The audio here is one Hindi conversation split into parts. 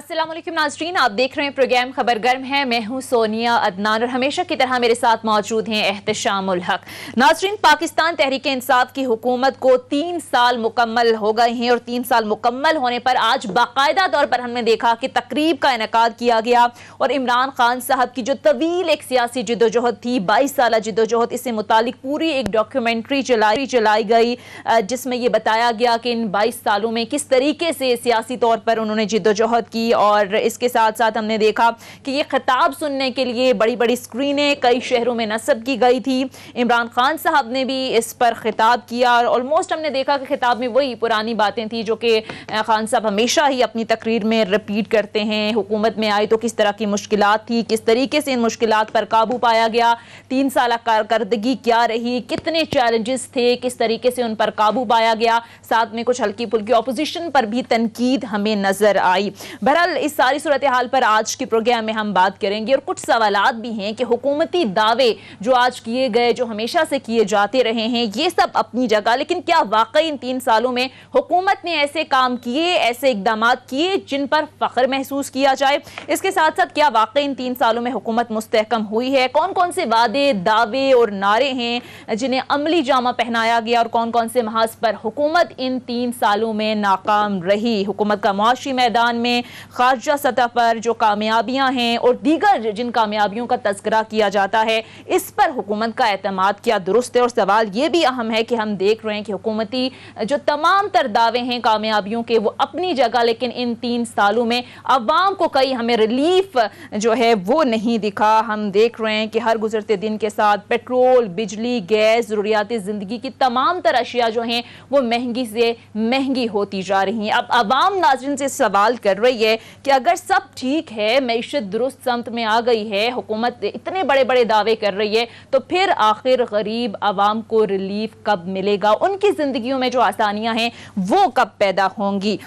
अस्सलाम वालेकुम नाज़रीन, आप देख रहे हैं प्रोग्राम खबर गर्म है। मैं हूं सोनिया अदनान और हमेशा की तरह मेरे साथ मौजूद हैं एहतशामुल हक। नाज़रीन, पाकिस्तान तहरीक इंसाफ की हुकूमत को 3 साल मुकम्मल हो गए हैं और 3 साल मुकम्मल होने पर आज बाकायदा तौर पर हमने देखा कि तकरीब का इनेकाद किया गया और इमरान खान साहब की जो तवील एक सियासी जिद्दोजहद थी, 22 साल जिद्दोजहद, इससे मुतालिक पूरी एक डॉक्यूमेंट्री चलाई गई जिसमें यह बताया गया कि इन 22 सालों में किस तरीके से सियासी तौर पर उन्होंने जिद्दोजहद की। और इसके साथ साथ हमने देखा कि ये खिताब सुनने के लिए बड़ी बड़ी स्क्रीनें कई शहरों में नस्ब की गई थी। इमरान खान साहब ने भी इस पर खिताब किया और ऑलमोस्ट हमने देखा कि खिताब में वही पुरानी बातें थी जो कि खान साहब हमेशा ही अपनी तकरीर में रिपीट करते हैं। हुकूमत में आए तो किस तरह की मुश्किलात थी, किस तरीके से इन मुश्किलात पर काबू पाया गया, 3 साल कारकर्दगी क्या रही, कितने चैलेंजेस थे, किस तरीके से उन पर काबू पाया गया। साथ में कुछ हल्की फुल्की ऑपोजिशन पर भी तनकीद हमें नजर आई। बहरहाल इस सारी सूरत हाल पर आज के प्रोग्राम में हम बात करेंगे और कुछ सवालात भी हैं कि हुकूमती दावे जो आज किए गए, जो हमेशा से किए जाते रहे हैं, ये सब अपनी जगह, लेकिन क्या वाकई इन 3 सालों में हुकूमत ने ऐसे काम किए, ऐसे इकदाम किए जिन पर फख्र महसूस किया जाए? इसके साथ साथ क्या वाकई इन 3 सालों में हुकूमत मुस्तहकम हुई है? कौन कौन से वादे, दावे और नारे हैं जिन्हें अमली जामा पहनाया गया और कौन कौन से महाज पर हुकूमत इन 3 सालों में नाकाम रही? हुकूमत का मुआशी मैदान में खारजा सतह पर जो कामयाबियां हैं और दीगर जिन कामयाबियों का तज़किरा किया जाता है, इस पर हुकूमत का एतमाद क्या दुरुस्त है? और सवाल ये भी अहम है कि हम देख रहे हैं कि हुकूमती जो तमाम तर दावे हैं कामयाबियों के, वो अपनी जगह, लेकिन इन 3 सालों में अवाम को कई हमें रिलीफ जो है वो नहीं दिखा। हम देख रहे हैं कि हर गुजरते दिन के साथ पेट्रोल, बिजली, गैस, ज़रूरियात ज़िंदगी की तमाम तर अशिया जो हैं वो महंगी से महंगी होती जा रही हैं। अब अवाम नाज़रीन से सवाल कर रही है कि अगर सब ठीक है, मईशत दुरुस्त समत में आ गई है, हुकूमत इतने बड़े बड़े दावे कर रही है, तो फिर आखिर गरीब आवाम को रिलीफ कब मिलेगा? उनकी जिंदगियों में जो आसानियां हैं वो कब पैदा होंगी?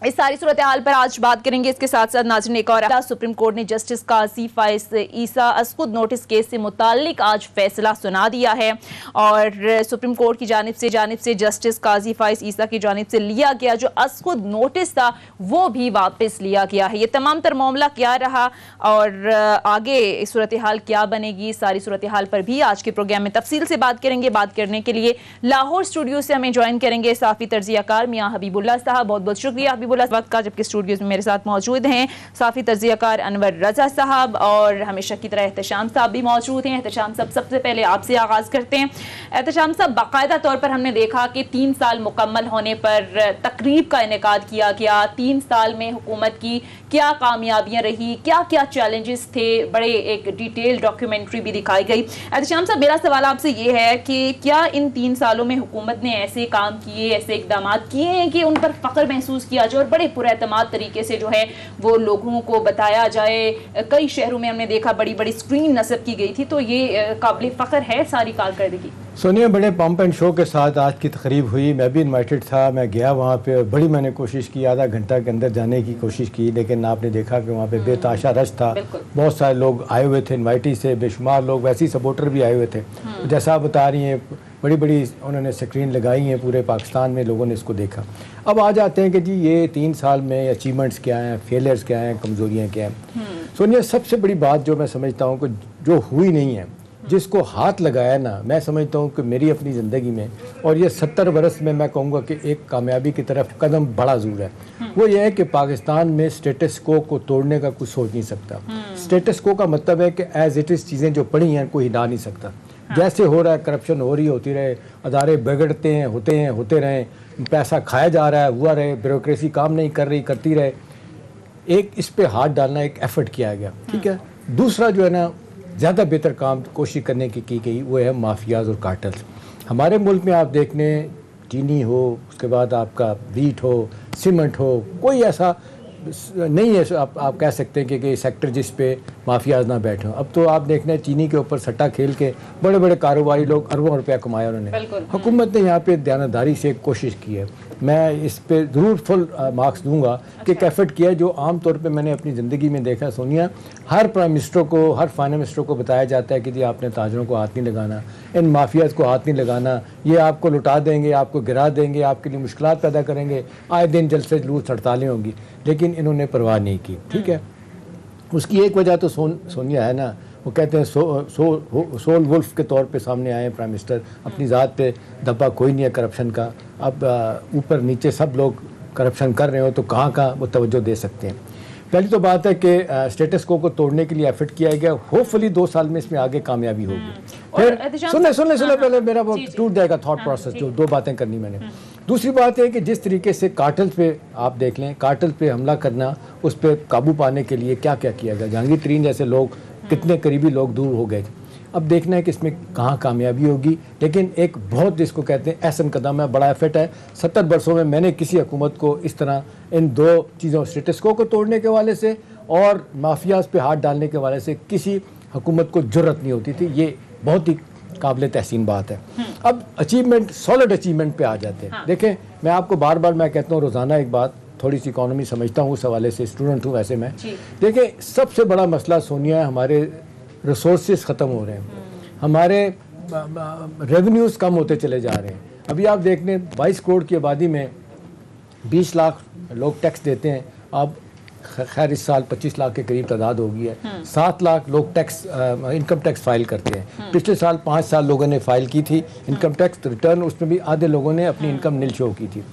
इस सारी सूरत हाल पर आज बात करेंगे। इसके साथ साथ नाज़रीन, एक और सुप्रीम कोर्ट ने जस्टिस काजी फाइज ईसा असकुद नोटिस केस से मुताल्लिक आज फैसला सुना दिया है और सुप्रीम कोर्ट की जानिब से जस्टिस काजी फाइज ईसा की जानिब से लिया गया जो असकुद नोटिस था वो भी वापस लिया गया है। ये तमाम तर मामला क्या रहा और आगे सूरत हाल क्या बनेगी, सारी सूरत हाल पर भी आज के प्रोग्राम में तफसील से बात करेंगे। बात करने के लिए लाहौर स्टूडियो से हमें ज्वाइन करेंगे साफ़ी तर्जियाकार मियाँ हबीबुल्लाह साहब। बहुत बहुत शुक्रिया वक्त का, जबकि स्टूडियोज में मेरे साथ मौजूद हैं साफ़ी तर्जियाकार अनवर रजा साहब और हमेशा की तरह एहतशाम साहब भी मौजूद हैं। एहतशाम साहब, सबसे पहले आपसे आगाज़ करते हैं। एहतशाम साहब, बाकायदा तौर पर हमने देखा कि 3 साल मुकम्मल होने पर तकरीब का इनेकाद किया गया। 3 साल में हुकूमत की क्या कामयाबियाँ रही, क्या क्या चैलेंजेस थे, बड़े एक डिटेल डॉक्यूमेंट्री भी दिखाई गई। एहतशाम साहब, मेरा सवाल आपसे ये है कि क्या इन 3 सालों में हुकूमत ने ऐसे काम किए, ऐसे इकदाम किए हैं कि उन पर फ़ख्र महसूस किया जाए और बड़े पुरएतमाद तरीके से जो है वो लोगों को बताया जाए? कई शहरों में हमने देखा बड़ी बड़ी स्क्रीन नस्ब की गई थी, तो ये काबिल फ़ख्र है सारी कारकर्दगी? सोनिया, बड़े पंप एंड शो के साथ आज की तकरीब हुई। मैं भी इनवाइटेड था, मैं गया वहाँ पे और बड़ी मैंने कोशिश की, आधा घंटा के अंदर जाने की कोशिश की, लेकिन आपने देखा कि वहाँ पे बेताशा रश था। बहुत सारे लोग आए हुए थे इनवाइटी से, बेशुमार लोग वैसे ही सपोर्टर भी आए हुए थे। तो जैसा आप बता रही हैं, बड़ी बड़ी उन्होंने स्क्रीन लगाई हैं, पूरे पाकिस्तान में लोगों ने इसको देखा। अब आ जाते हैं कि जी ये 3 साल में अचीवमेंट्स क्या हैं, फेलियर्स क्या हैं, कमज़ोरियाँ क्या हैं। सोनिया, सबसे बड़ी बात जो मैं समझता हूँ कि जो हुई नहीं है, जिसको हाथ लगाया ना, मैं समझता हूँ कि मेरी अपनी ज़िंदगी में और ये 70 बरस में मैं कहूँगा कि एक कामयाबी की तरफ कदम बड़ा ज़रूर है। वो ये है कि पाकिस्तान में स्टेटस को तोड़ने का कुछ सोच नहीं सकता। स्टेटस को का मतलब है कि एज इट इज़ चीज़ें जो पड़ी हैं कोई हिला नहीं सकता। जैसे हो रहा है, करप्शन हो रही होती रहे, अदारे बिगड़ते हैं, होते रहें, पैसा खाया जा रहा है, हुआ रहे, ब्यूरोक्रेसी काम नहीं कर रही, करती रहे। एक इस पे हाथ डालना एक एफर्ट किया गया, ठीक है। दूसरा जो है ना, ज़्यादा बेहतर काम कोशिश करने की गई, वो है माफियाज और कार्टल्स। हमारे मुल्क में आप देख लें, चीनी हो, उसके बाद आपका वीट हो, सीमेंट हो, कोई ऐसा नहीं है आप कह सकते हैं कि सेक्टर जिस पे माफियाज ना बैठे हों। अब तो आप देखना है, चीनी के ऊपर सट्टा खेल के बड़े बड़े कारोबारी लोग अरबों रुपया कमाया उन्होंने। हुकूमत ने यहाँ पे दयानतदारी से कोशिश की है। मैं इस पे ज़रूर फुल मार्क्स दूंगा कि एक एफर्ट किया जो आम तौर पे मैंने अपनी ज़िंदगी में देखा। सोनिया, हर प्राइम मिनिस्टर को, हर फाइनेंस मिनिस्टर को बताया जाता है कि जी आपने ताजरों को हाथ नहीं लगाना, इन माफियाज को हाथ नहीं लगाना, ये आपको लुटा देंगे, आपको गिरा देंगे, आपके लिए मुश्किलात पैदा करेंगे, आए दिन जलसे जुलूस हड़तालें होंगी, लेकिन इन्होंने परवाह नहीं की। ठीक है, उसकी एक वजह तो सोनिया है ना, वो कहते हैं सोल वुल्फ के तौर पे सामने आए प्राइम मिनिस्टर, अपनी ज़ात पे दबा कोई नहीं है करप्शन का। अब ऊपर नीचे सब लोग करप्शन कर रहे हो तो कहाँ का वो तवज्जो दे सकते हैं। पहली तो बात है कि स्टेटस को तोड़ने के लिए एफर्ट किया गया, होपफुली 2 साल में इसमें आगे कामयाबी होगी। फिर सुन ले पहले मेरा वो टूट जाएगा थॉट प्रोसेस, जो 2 बातें करनी मैंने। दूसरी बात है कि जिस तरीके से कार्टल्स पे आप देख लें, कार्टल पे हमला करना, उस पर काबू पाने के लिए क्या क्या किया गया, जहांगीर तरीन जैसे लोग, कितने करीबी लोग दूर हो गए। अब देखना है कि इसमें कहाँ कामयाबी होगी, लेकिन एक बहुत जिसको कहते हैं अहसन कदम है, बड़ा एफर्ट है। 70 वर्षों में मैंने किसी हुकूमत को इस तरह इन 2 चीज़ों, स्टेटस को तोड़ने के वाले से और माफियाज पे हाथ डालने के वाले से किसी हुकूमत को जुर्रत नहीं होती थी। ये बहुत ही काबिल तहसीन बात है। अब अचीवमेंट, सॉलिड अचीवमेंट पे आ जाते हैं। देखें, मैं आपको बार बार मैं कहता हूँ रोज़ाना एक बात, थोड़ी सी इकोनॉमी समझता हूँ, उस हवाले से स्टूडेंट हूँ वैसे मैं। देखिए, सबसे बड़ा मसला सोनिया, हमारे रिसोर्सेज ख़त्म हो रहे हैं, हमारे रेवेन्यूज़ कम होते चले जा रहे हैं। अभी आप देख लें, 22 करोड़ की आबादी में 20 लाख लोग टैक्स देते हैं। अब खैर इस साल 25 लाख के करीब तादाद हो गई है। 7 लाख लोग टैक्स, इनकम टैक्स फाइल करते हैं। पिछले साल 5 साल लोगों ने फाइल की थी इनकम टैक्स रिटर्न, उसमें भी आधे लोगों ने अपनी इनकम नील शो की थी।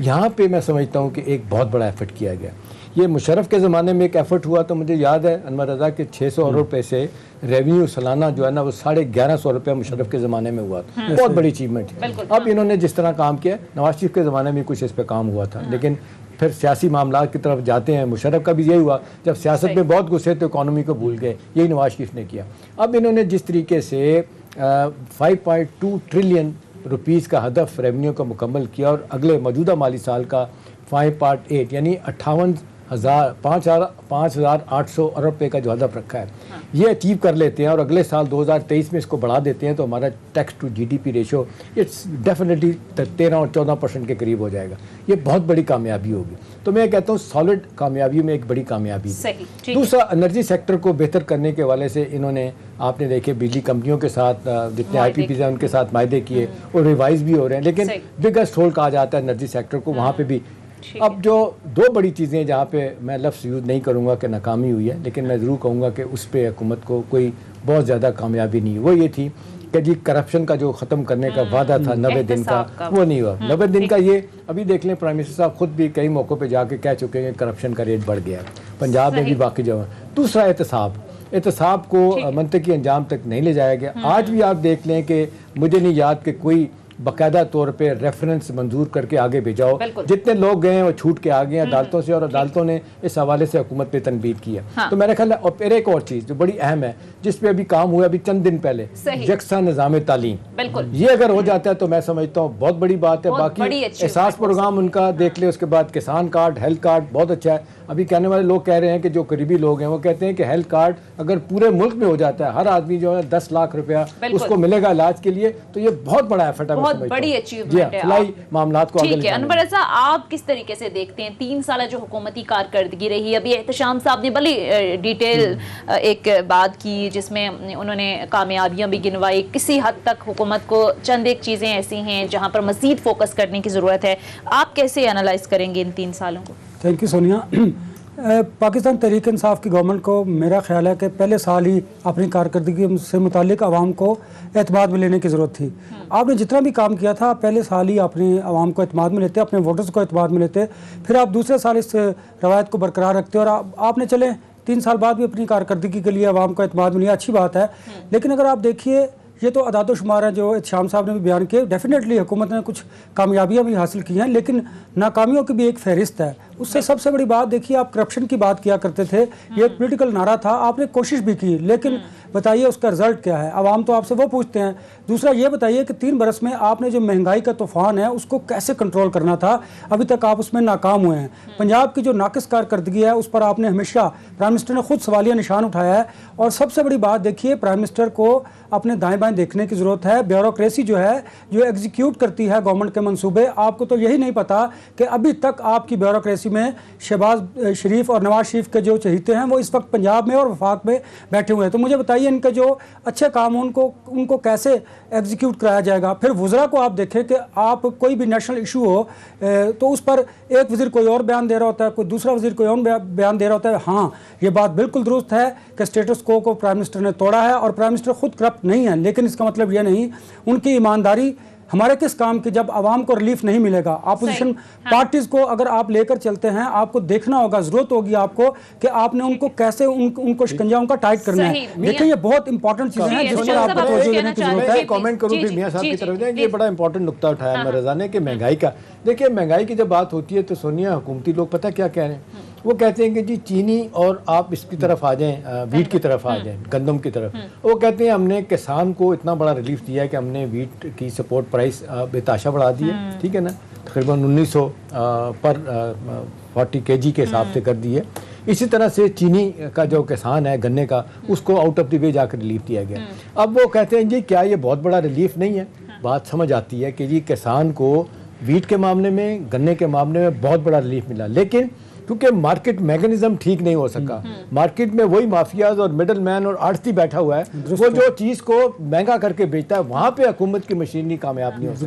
यहाँ पे मैं समझता हूँ कि एक बहुत बड़ा एफर्ट किया गया। ये मुशर्रफ के ज़माने में एक एफर्ट हुआ, तो मुझे याद है अनवर रज़ा के 600 अरब रुपये से रेवेन्यू सालाना जो है ना, वो 1150 रुपये मुशर्रफ के ज़माने में हुआ था। बहुत बड़ी अचीवमेंट थी। अब इन्होंने जिस तरह काम किया, नवाज शरीफ के ज़माने में कुछ इस पर काम हुआ था, लेकिन फिर सियासी मामला की तरफ जाते हैं। मुशर्रफ का भी यही हुआ, जब सियासत में बहुत घुसे तो इकॉनमी को भूल गए, यही नवाज शरीफ ने किया। अब इन्होंने जिस तरीके से 5.2 ट्रिलियन रुपीज़ का हदफ रेवेन्यू का मुकम्मल किया और अगले मौजूदा माली साल का 5.8 यानी 5,800 अरब रुपये का जो हदफ रखा है, ये अचीव कर लेते हैं और अगले साल 2023 में इसको बढ़ा देते हैं, तो हमारा tax to GDP ratio it's definitely 13 और 14% के करीब हो जाएगा। ये बहुत बड़ी कामयाबी होगी। तो मैं कहता हूँ सॉलिड कामयाबी में एक बड़ी कामयाबी। दूसरा, एनर्जी सेक्टर को बेहतर करने के वाले से इन्होंने, आपने देखे बिजली कंपनियों के साथ जितने IPPs हैं उनके साथ मायदे किए और रिवाइज भी हो रहे हैं, लेकिन बिगेस्ट होल कहा जाता है एनर्जी सेक्टर को, वहाँ पे भी। अब जो 2 बड़ी चीज़ें हैं जहाँ पे मैं लफ्ज़ यूज़ नहीं करूँगा कि नाकामी हुई है, लेकिन मैं ज़रूर कहूँगा कि उस पर हुकूमत को कोई बहुत ज़्यादा कामयाबी नहीं, वो ये थी कि जी करप्शन का जो ख़त्म करने का वादा था 90 दिन का, वो नहीं हुआ। 90 दिन का ये अभी देख लें, प्राइम मिनिस्टर साहब खुद भी कई मौक़ों पे जाके कह चुके हैं करप्शन का रेट बढ़ गया है, पंजाब में भी, बाकी जगह। दूसरा, एहतसाब को मंतकी अंजाम तक नहीं ले जाया गया। आज भी आप देख लें कि मुझे नहीं याद कि कोई बाकायदा तौर पे रेफरेंस मंजूर करके आगे भेजाओ। जितने लोग गए हैं वो छूट के आ गए हैं अदालतों से, और अदालतों ने इस हवाले से हुकूमत पे तनबीद की है। तो मेरा ख्याल है, और फिर एक और चीज़ जो बड़ी अहम है, जिस पे अभी काम हुआ अभी चंद दिन पहले, यकसा निज़ाम तालीम, ये अगर हो जाता है तो मैं समझता हूँ बहुत बड़ी बात है। बाकी एहसास प्रोग्राम उनका देख ले, उसके बाद किसान कार्ड, हेल्थ कार्ड बहुत अच्छा है। अभी कहने वाले लोग कह रहे हैं कि जो करीबी लोग हैं वो कहते हैं कि हेल्थ कार्ड अगर पूरे मुल्क में हो जाता है, हर आदमी जो है 10 लाख रुपया उसको मिलेगा इलाज के लिए, तो ये बहुत बड़ा एफर्ट है, बहुत बड़ी अचीवमेंट है मामलात को आगे ले जाने। अनवर रज़ा, आप किस तरीके से देखते हैं 3 साल जो हुकूमती कारकर्दगी रही? अभी एहतशाम साहब ने बड़ी डिटेल एक बात की जिसमें उन्होंने कामयाबियां भी गिनवाई। किसी हद तक हुकूमत को चंद एक चीज़ें ऐसी हैं जहाँ पर मज़ीद फोकस करने की ज़रूरत है। आप कैसे एनालाइज करेंगे इन 3 सालों को? Thank you Sonia. पाकिस्तान तहरीक इंसाफ की गवर्नमेंट को मेरा ख्याल है कि पहले साल ही अपनी कारकर्दगी से मुतालिक आवाम को एतमाद में लेने की ज़रूरत थी। आपने जितना भी काम किया था पहले साल ही अपने आवाम को एतमाद में लेते, अपने वोटर्स को एतमाद में लेते, फिर आप दूसरे साल इस रवायत को बरकरार रखते और आपने चले 3 साल बाद भी अपनी कारकर्दगी के लिए आवाम को एतमाद में लिया, अच्छी बात है। लेकिन अगर आप देखिए, ये तो अदाद शुमार है जो शाम साहब ने भी बयान किए, डेफिनेटली हुकूमत ने कुछ कामयाबियां भी हासिल की हैं, लेकिन नाकामियों की भी एक फहरिस्त है। उससे सबसे बड़ी बात देखिए, आप करप्शन की बात किया करते थे, ये एक पॉलिटिकल नारा था, आपने कोशिश भी की, लेकिन बताइए उसका रिजल्ट क्या है? आवाम तो आपसे वो पूछते हैं। दूसरा ये बताइए कि 3 बरस में आपने जो महंगाई का तूफान है उसको कैसे कंट्रोल करना था, अभी तक आप उसमें नाकाम हुए हैं। पंजाब की जो नाकिस कारकर्दगी है उस पर आपने हमेशा, प्राइम मिनिस्टर ने खुद सवालिया निशान उठाया है। और सबसे बड़ी बात देखिए, प्राइम मिनिस्टर को अपने दाएं बाएं हैं देखने की ज़रूरत है। ब्यूरोक्रेसी जो है जो एग्जीक्यूट करती है गवर्नमेंट के मंसूबे, आपको तो यही नहीं पता कि अभी तक आपकी ब्यूरोक्रेसी में शहबाज शरीफ और नवाज शरीफ के जो चहीते हैं वो इस वक्त पंजाब में और वफाक में बैठे हुए हैं। तो मुझे बताइए इनके जो अच्छे काम उनको कैसे एग्जीक्यूट कराया जाएगा। फिर वज़रा को आप देखें कि आप कोई भी नेशनल इशू हो तो उस पर एक वज़ीर कोई और बयान दे रहा होता है, कोई दूसरा वज़ीर कोई और बयान दे रहा होता है। हाँ, ये बात बिल्कुल दुरुस्त है कि स्टेटस को प्राइम मिनिस्टर ने तोड़ा है और प्राइम मिनिस्टर खुद करप्ट नहीं है, लेकिन इसका मतलब ये नहीं उनकी ईमानदारी हमारे किस काम की जब आवाम को रिलीफ नहीं मिलेगा। अपोजिशन पार्टीज को अगर आप लेकर चलते हैं, आपको देखना होगा, जरूरत होगी आपको कि आपने उनको कैसे उनको शिकंजा उनका टाइट करना है। देखिए ये बहुत इंपॉर्टेंट चीजें हैं जिस पर आपको तवज्जो देने की जरूरत है। कमेंट करूं फिर मियां साहब की तरफ जाएं। ये बड़ा इंपॉर्टेंट नुक्ता उठाया है रज़ा ने कि महंगाई का। देखिए महंगाई की जब बात होती है तो सोनिया हुकूमती लोग पता क्या कह रहे हैं, वो कहते हैं कि जी चीनी और आप इसकी तरफ आ जाएं, वीट की तरफ आ जाएं, गंदम की तरफ। वो कहते हैं हमने किसान को इतना बड़ा रिलीफ दिया है कि हमने वीट की सपोर्ट प्राइस बेताशा बढ़ा दी है, ठीक है ना, तकरीबन 1900 पर 40 kg के हिसाब से कर दी है। इसी तरह से चीनी का जो किसान है गन्ने का, उसको आउट ऑफ द वे जाकर रिलीफ दिया गया। अब वो कहते हैं जी क्या ये बहुत बड़ा रिलीफ नहीं है। बात समझ आती है कि जी किसान को वीट के मामले में, गन्ने के मामले में बहुत बड़ा रिलीफ मिला, लेकिन क्योंकि मार्केट मैकेनिज्म ठीक नहीं हो सका, मार्केट में वही माफियाज और मिडल मैन और आड़ती बैठा हुआ है, वो जो चीज को महंगा करके बेचता है, वहां पे हुकूमत की मशीनरी कामयाब नहीं हो सकती।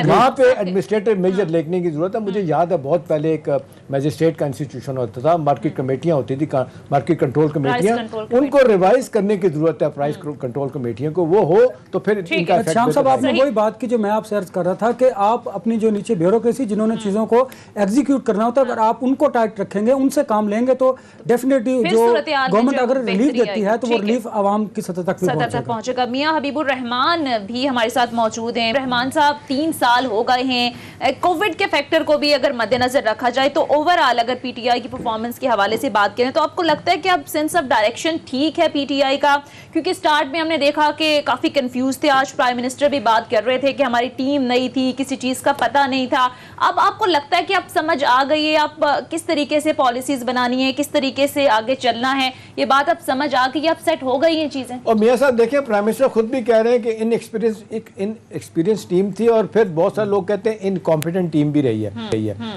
वहां पे एडमिनिस्ट्रेटिव मेजर लेने की जरूरत है। मुझे याद है बहुत पहले एक मजिस्ट्रेट का इंस्टीट्यूशन होता था, मार्केट कमेटियां होती थी, मार्केट कंट्रोल कमेटियां, उनको रिवाइज करने की जरूरत है। प्राइस कंट्रोल कमेटियों को वो हो तो फिर इनका श्याम साहब आपने वही बात की जो मैं आपसे अर्ज कर रहा था कि आप अपनी जो नीचे ब्यूरोक्रेसी जिन्होंने चीजों को एग्जीक्यूट करना होता है, अगर आप उनको टाइट रखेंगे, उनसे काम लेंगे तो डेफिनेटली जो गवर्नमेंट अगर रिलीफ देती है तो वो रिलीफ आवाम की सतह तक पहुंचेगा। मियां हबीबुर रहमान भी हमारे साथ मौजूद हैं। रहमान साहब 3 साल हो गए हैं, कोविड के फैक्टर को भी अगर मद्देनजर रखा जाए तो ओवरऑल अगर पीटीआई की परफॉर्मेंस के हवाले से बात करें तो आपको लगता है कि अब सेंस ऑफ डायरेक्शन ठीक है पीटीआई का? क्योंकि स्टार्ट में हमने देखा कि काफी कंफ्यूज थे, आज प्राइम मिनिस्टर भी बात कर रहे थे कि हमारी टीम नई थी, किसी चीज का पता नहीं था। अब आपको लगता है कि अब समझ आ गई है, आप किस तरीके से पॉलिसीज बनानी है, किस तरीके से आगे चलना है, ये बात अब समझ आ गई, अब सेट हो गई ये चीजें? और मियां साहब देखिए प्राइम मिनिस्टर खुद भी कह रहे हैं कि इनएक्सपीरियंस टीम थी और फिर बहुत सारे लोग कहते हैं इनकॉम्पिटेंट टीम भी रही है।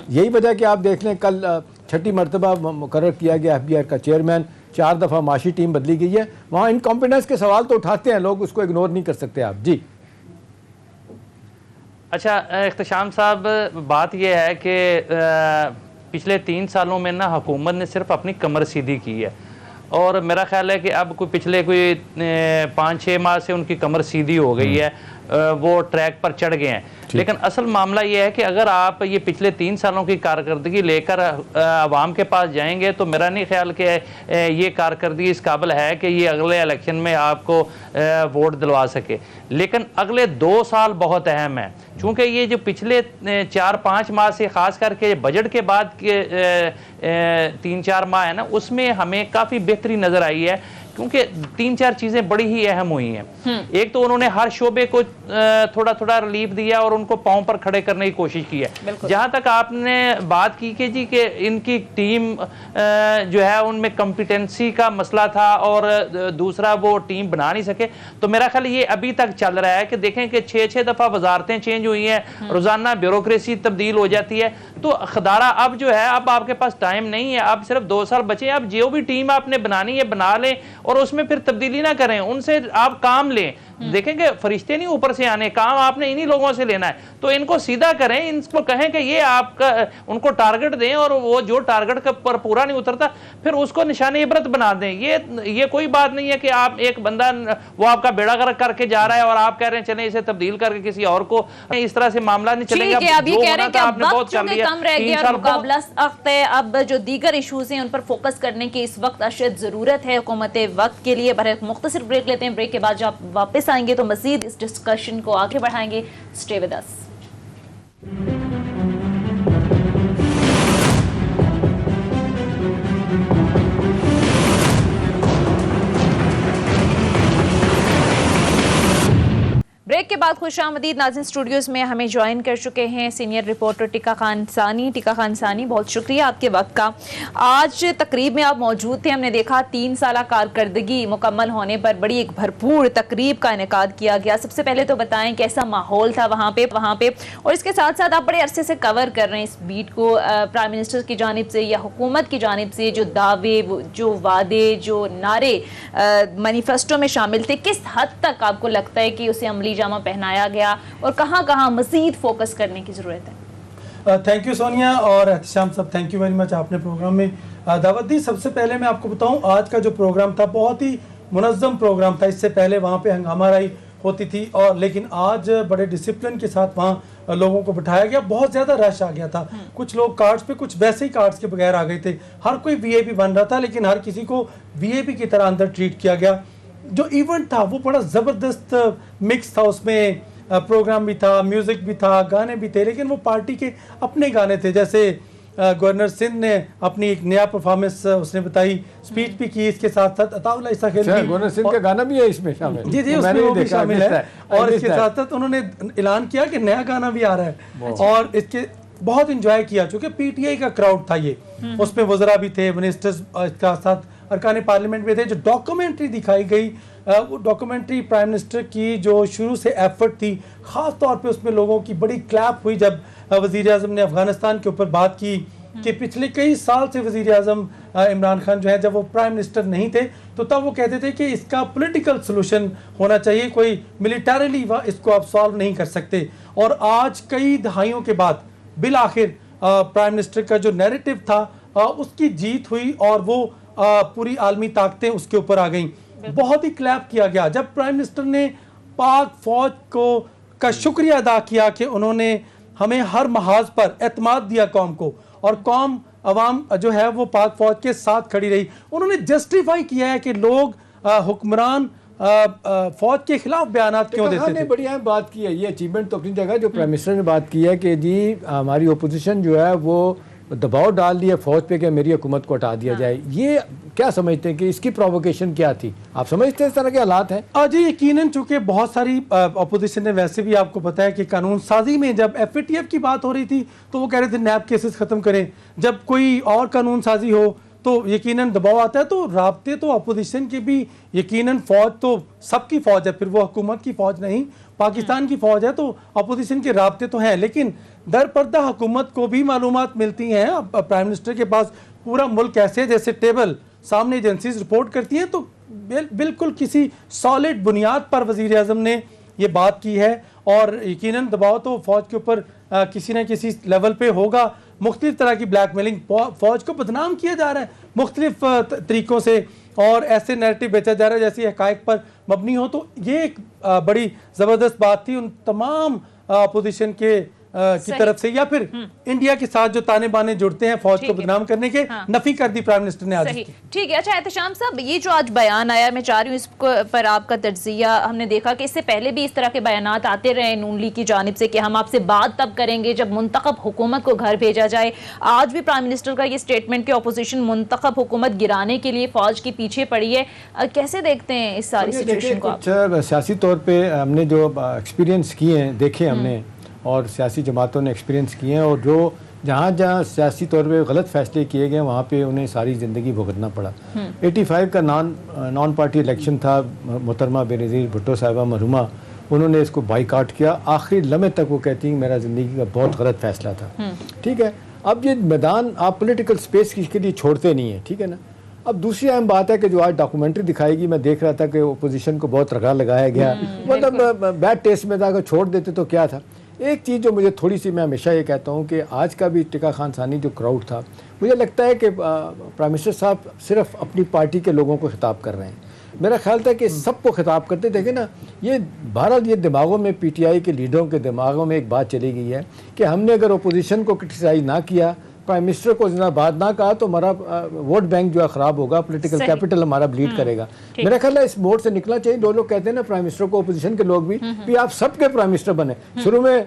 यही वजह कि आप देख लें कल 6ठी मरतबा मुकर्रर किया गया एफबीआई का चेयरमैन, 4 दफा माशी टीम बदली गई है। वहाँ इनकॉम्पिटेंस के सवाल तो उठाते हैं लोग, उसको इग्नोर नहीं कर सकते आप। जी अच्छा इख्तिशाम साहब, बात यह है कि पिछले 3 सालों में ना हुकूमत ने सिर्फ अपनी कमर सीधी की है और मेरा ख्याल है कि अब पिछले 5-6 माह से उनकी कमर सीधी हो गई है, वो ट्रैक पर चढ़ गए हैं। लेकिन असल मामला ये है कि अगर आप ये पिछले 3 सालों की कारकर्दगी लेकर आवाम के पास जाएंगे तो मेरा नहीं ख्याल कि ये कारकर्दगी इस काबिल है कि ये अगले इलेक्शन में आपको वोट दिलवा सके। लेकिन अगले 2 साल बहुत अहम है, चूँकि ये जो पिछले 4-5 माह से ख़ास करके बजट के बाद के 3-4 माह है ना, उसमें हमें काफ़ी बेहतरी नज़र आई है, क्योंकि 3-4 चीज़ें बड़ी ही अहम हुई हैं। एक तो उन्होंने हर शोबे को थोड़ा थोड़ा रिलीफ दिया और उनको पाँव पर खड़े करने की कोशिश की है। जहाँ तक आपने बात की कि जी कि इनकी टीम जो है उनमें कॉम्पिटेंसी का मसला था और दूसरा वो टीम बना नहीं सके, तो मेरा ख्याल ये अभी तक चल रहा है कि देखें कि 6-6 दफ़ा वजारतें चेंज हुई हैं, रोज़ाना ब्यूरोक्रेसी तब्दील हो जाती है। तो खदारा अब जो है, अब आपके पास टाइम नहीं है, अब सिर्फ 2 साल बचे, अब जो भी टीम आपने बनानी है बना लें और उसमें फिर तब्दीली ना करें, उनसे आप काम लें। देखेंगे फरिश्ते नहीं ऊपर से आने, काम आपने इन्हीं लोगों से लेना है, तो इनको सीधा करें, इनको कहें कि ये आपका, उनको टारगेट दें और वो जो टारगेट पर पूरा नहीं उतरता फिर उसको निशाने इबरत बना दें। ये कोई बात नहीं है कि आप एक बंदा वो आपका बेड़ा गर्क करके जा रहा है और आप कह रहे हैं चलें इसे तब्दील करके किसी और को, इस तरह से मामला नहीं चलेगा। आपने बहुत कर लिया, कम रह गया और मुकाबला सख्त है। अब जो दीगर इशूज हैं उन पर फोकस करने की इस वक्त अशद जरूरत है हुकूमत वक्त के लिए। बहरहाल मुख्तसर ब्रेक लेते हैं, ब्रेक के बाद जब वापस आएंगे तो मजीद इस डिस्कशन को आगे बढ़ाएंगे। Stay with us. ब्रेक के बाद खुशामदीद नाज़रीन। स्टूडियोज़ में हमें ज्वाइन कर चुके हैं सीनियर रिपोर्टर टिका खान सानी। टिका खान सानी, बहुत शुक्रिया आपके वक्त का। आज तकरीब में आप मौजूद थे, हमने देखा 3 साल कारकर्दगी मुकम्मल होने पर बड़ी एक भरपूर तकरीब का इनेकाद किया गया। सबसे पहले तो बताएं कैसा माहौल था वहाँ पे, और इसके साथ साथ आप बड़े अरसे से कवर कर रहे हैं इस बीट को, प्राइम मिनिस्टर की जानिब से या हुकूमत की जानिब से जो दावे, जो वादे, जो नारे मैनिफेस्टो में शामिल थे, किस हद तक आपको लगता है कि उसे अमली जामा पहनाया गया और कहाँ कहाँ मज़ीद फोकस करने की ज़रूरत है? थैंक यू सोनिया और एहतशाम साहब, थैंक यू वेरी मच, आपने प्रोग्राम में दावत दी। सबसे पहले मैं आपको बताऊं, आज का जो प्रोग्राम था बहुत ही मुनज़्ज़म प्रोग्राम था। इससे पहले वहाँ पे हंगामा राई होती थी, और लेकिन आज बड़े डिसिप्लिन के साथ वहाँ लोगों को बिठाया गया। बहुत ज़्यादा रश आ गया था, कुछ लोग कार्ड्स पे, कुछ वैसे ही कार्ड्स के बगैर आ गए थे। हर कोई वीआईपी बन रहा था, लेकिन हर किसी को वीआईपी की तरह अंदर ट्रीट किया गया। जो इवेंट था वो बड़ा ज़बरदस्त मिक्स था, उसमें प्रोग्राम भी था, म्यूज़िक भी था, गाने भी थे, लेकिन वो पार्टी के अपने गाने थे। जैसे गवर्नर सिंध ने अपनी एक नया परफॉर्मेंस उसने बताई, स्पीच भी की, इसके साथ साथ अताउल्लाह ईसा खेल भी, गवर्नर सिंध का गाना भी है इसमें शामिल। जी जी, उसमें वो भी शामिल है। और इसके साथ साथ उन्होंने ऐलान किया कि नया गाना भी आ रहा है, और इसके बहुत इंजॉय किया। चूँकि पीटीआई का क्राउड था ये, उसमें वज़रा भी थे, मिनिस्टर्स, इसके साथ अरकान पार्लियामेंट में थे। जो डॉक्यूमेंट्री दिखाई गई, वो डॉक्यूमेंट्री प्राइम मिनिस्टर की जो शुरू से एफर्ट थी, ख़ास तौर पे उसमें लोगों की बड़ी क्लैप हुई जब वज़ीर आज़म ने अफ़गानिस्तान के ऊपर बात की कि पिछले कई साल से वज़ीर आज़म इमरान खान जो है, जब वो प्राइम मिनिस्टर नहीं थे तो तब वो कहते थे कि इसका पॉलिटिकल सोल्यूशन होना चाहिए, कोई मिलिटरीली इसको आप सॉल्व नहीं कर सकते। और आज कई दहाइयों के बाद बिल आखिर प्राइम मिनिस्टर का जो नैरेटिव था उसकी जीत हुई, और वो पूरी आलमी ताकतें उसके ऊपर आ गई। बहुत ही क्लैप किया गया जब प्राइम मिनिस्टर ने पाक फौज का शुक्रिया अदा किया कि उन्होंने हमें हर महाज पर एतमाद दिया कौम को, और कौम अवाम जो है वो पाक फौज के साथ खड़ी रही। उन्होंने जस्टिफाई किया है कि लोग हुक्मरान फौज के खिलाफ बयान क्यों देते थे। बड़ी अहम बात की है, ये अचीवमेंट तो अपनी जगह जो प्राइम मिनिस्टर ने बात की है कि जी हमारी ओपोजिशन जो है वो दबाव डाल दिया फौज पे कि मेरी हुकूमत को हटा दिया जाए। ये क्या समझते हैं कि इसकी प्रोवोकेशन क्या थी? आप समझते हैं इस तरह के हालात हैं? जी यकीनन, चूंकि बहुत सारी अपोजिशन ने, वैसे भी आपको पता है कि कानून साजी में जब FATF की बात हो रही थी तो वो कह रहे थे नैब केसेस ख़त्म करें। जब कोई और कानून साजी हो तो यकीनन दबाव आता है। तो राब्ते तो अपोजिशन के भी, यकीनन फ़ौज तो सबकी फ़ौज है, फिर वो हुकूमत की फ़ौज नहीं, पाकिस्तान की फ़ौज है, तो अपोजिशन के राब्ते तो हैं। लेकिन दर पर्दा हुकूमत को भी मालूमात मिलती हैं। अब प्राइम मिनिस्टर के पास पूरा मुल्क ऐसे जैसे टेबल सामने एजेंसीज रिपोर्ट करती हैं, तो बिल्कुल किसी सॉलिड बुनियाद पर वज़ीर आज़म ने ये बात की है। और यकीनन दबाव तो फ़ौज के ऊपर किसी न किसी लेवल पे होगा। मुख्तलिफ तरह की ब्लैकमेलिंग, फ़ौज को बदनाम किया जा रहा है मुख्तलिफ तरीक़ों से, और ऐसे नैरेटिव बेचा जा रहा है जैसे हक़ाइक़ पर मबनी हो। तो ये एक बड़ी ज़बरदस्त बात थी उन तमाम अपोजिशन के की तरफ से, या फिर इंडिया के साथ जो ताने बाने जुड़ते हैं फौज को बदनाम करने के, नफी कर दी प्राइम मिनिस्टर ने आज। ठीक है। अच्छा एहतशाम साहब, ये जो आज बयान आया, मैं चाह रही हूँ इस पर आपका तज्जिया। हमने देखा कि इससे पहले भी इस तरह के बयानात आते रहे नून लीग की जानिब से कि हम आपसे बात तब करेंगे जब मुंतखब हुकूमत को घर भेजा जाए। आज भी प्राइम मिनिस्टर का ये स्टेटमेंट कि अपोजिशन मुंतखब हुकूमत गिराने के लिए फौज के पीछे पड़ी है। कैसे देखते हैं इस सारी सिचुएशन को? सियासी तौर पर हमने जो एक्सपीरियंस किए हैं, देखे हमने, और सियासी जमातों ने एक्सपीरियंस किए हैं, और जो जहाँ जहाँ सियासी तौर पे गलत फैसले किए गए वहाँ पे उन्हें सारी ज़िंदगी भुगतना पड़ा। 85 का नॉन पार्टी इलेक्शन था, मोहतरमा बेनज़ीर भुट्टो साहिबा मरहुमा, उन्होंने इसको बाइकाट किया। आखिरी लम्हे तक वो कहती हैं मेरा ज़िंदगी का बहुत गलत फैसला था। ठीक है, अब ये मैदान आप पॉलिटिकल स्पेस के लिए छोड़ते नहीं हैं, ठीक है ना। अब दूसरी अहम बात है कि जो आज डॉक्यूमेंट्री दिखाएगी, मैं देख रहा था कि ओपोजिशन को बहुत रगा लगाया गया, मतलब बैड टेस्ट में था, अगर छोड़ देते तो क्या था। एक चीज़ जो मुझे थोड़ी सी, मैं हमेशा ये कहता हूँ कि आज का भी टिका खान सानी जो क्राउड था, मुझे लगता है कि प्राइम मिनिस्टर साहब सिर्फ अपनी पार्टी के लोगों को खिताब कर रहे हैं। मेरा ख्याल था कि सबको खिताब करते देखे ना, ये भारत, ये दिमागों में, PTI के लीडरों के दिमागों में एक बात चली गई है कि हमने अगर अपोजिशन को क्रिटिसाइज ना किया प्राइम मिनिस्टर को जिंदाबाद ना कहा तो हमारा वोट बैंक जो है खराब होगा, पॉलिटिकल कैपिटल हमारा ब्लीड करेगा। मेरा ख्याल है इस वोट से निकलना चाहिए। दो लोग कहते हैं ना प्राइम मिनिस्टर को, अपोजिशन के लोग भी आप सबके प्राइम मिनिस्टर बने। शुरू में